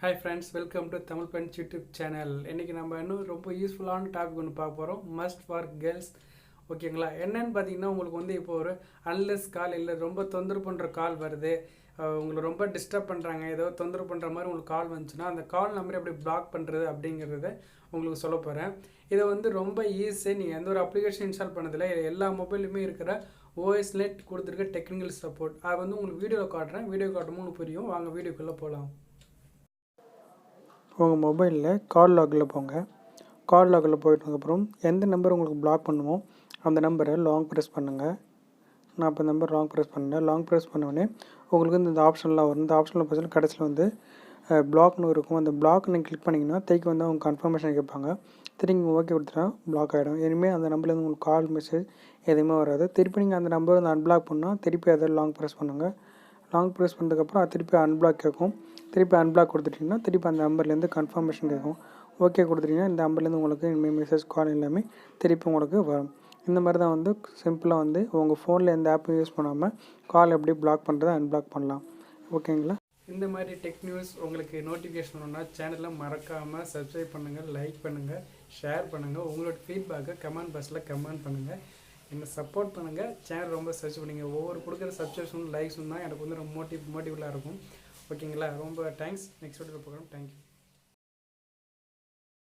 Hi friends, welcome to Tamil Punch YouTube channel. இன்னைக்கு நம்ம இன்னும் ரொம்ப யூஸ்ஃபுல்லான டாபிக் ஒன்று பார்க்க போகிறோம். Must for girls. ஓகேங்களா? என்னன்னு பார்த்தீங்கன்னா உங்களுக்கு வந்து இப்போ ஒரு அன்லெஸ் கால் இல்லை ரொம்ப தொந்தரவு பண்ணுற கால் வருது, உங்களை ரொம்ப டிஸ்டர்ப் பண்ணுறாங்க, ஏதோ தொந்தரவு பண்ணுற மாதிரி உங்களுக்கு கால் வந்துச்சுன்னா அந்த கால் நம்பரை எப்படி பிளாக் பண்ணுறது அப்படிங்கிறத உங்களுக்கு சொல்ல போகிறேன். இதை வந்து ரொம்ப ஈஸி. நீங்கள் எந்த ஒரு அப்ளிகேஷன் இன்ஸ்டால் பண்ணதில்லை, எல்லா மொபைலுமே இருக்கிற ஓஎஸ் நெட் கொடுத்துருக்க டெக்னிக்கல் சப்போர்ட். அதை வந்து உங்களுக்கு வீடியோவில் காட்டுறேன். வீடியோ காட்டும்போது புரியும். வாங்க வீடியோக்குள்ளே போகலாம். உங்கள் மொபைலில் கால் லாகில் போங்க. கால் லாகில் போயிட்டதுக்கப்புறம் எந்த நம்பர் உங்களுக்கு பிளாக் பண்ணுமோ அந்த நம்பரை லாங் ப்ரெஸ் பண்ணுங்கள். நான் இப்போ நம்பர் லாங் ப்ரெஸ் பண்ணேன். லாங் ப்ரெஸ் பண்ணோடனே உங்களுக்கு இந்த ஆப்ஷன்லாம் வரும். இந்த ஆப்ஷனில் பார்த்தீங்கன்னா கடைசியில் வந்து பிளாக்னு இருக்கும். அந்த பிளாக் நீங்கள் கிளிக் பண்ணிங்கன்னா திருப்பி வந்து அவங்க கன்ஃபர்மேஷன் கேட்பாங்க. திரும்பி ஓகே கொடுத்துட்டா பிளாக் ஆகிடும். இனிமேல் அந்த நம்பர்லேருந்து உங்களுக்கு கால் மெசேஜ் எதுவுமே வராது. திருப்பி நீங்கள் அந்த நம்பரை வந்து அன்பிளாக் பண்ணால் திருப்பி அதை லாங் ப்ரெஸ் பண்ணுங்கள். லாங் ப்ரெஸ் பண்ணதுக்கப்புறம் அது திருப்பி அன்பிளாக் கேட்கும். திருப்பி அன்பிளாக் கொடுத்துட்டிங்கன்னா திருப்பி அந்த நம்பர்லேருந்து கன்ஃபர்மேஷன் கேட்கும். ஓகே கொடுத்துட்டிங்கன்னா இந்த நம்பர்லேருந்து உங்களுக்கு இனிமேல் மெசேஜ் கால் எல்லாமே திருப்பி உங்களுக்கு வரும். இந்த மாதிரி தான் வந்து சிம்பிளாக வந்து உங்கள் ஃபோனில் எந்த ஆப்பும் யூஸ் பண்ணாமல் கால் எப்படி பிளாக் பண்ணுறதை அன்பிளாக் பண்ணலாம். ஓகேங்களா? இந்த மாதிரி டெக் நியூஸ் உங்களுக்கு நோட்டிஃபிகேஷன் வேணும்னா சேனலை மறக்காமல் சப்ஸ்கிரைப் பண்ணுங்கள், லைக் பண்ணுங்கள், ஷேர் பண்ணுங்கள். உங்களோட ஃபீட்பேக்கை கமெண்ட் பாக்ஸில் கமெண்ட் பண்ணுங்கள். என்னை சப்போர்ட் பண்ணுங்கள். சேனல் ரொம்ப சர்ச் பண்ணுங்க. ஒவ்வொரு கொடுக்குற சப்ஸ்கிரிப்ஷன் லைக்ஸும் தான் எனக்கு வந்து ரொம்ப மோட்டிவேலாக இருக்கும். ஓகேங்களா? ரொம்ப தேங்க்ஸ். நெக்ஸ்ட் வீடியோவில் பார்க்குறோம். தேங்க்யூ.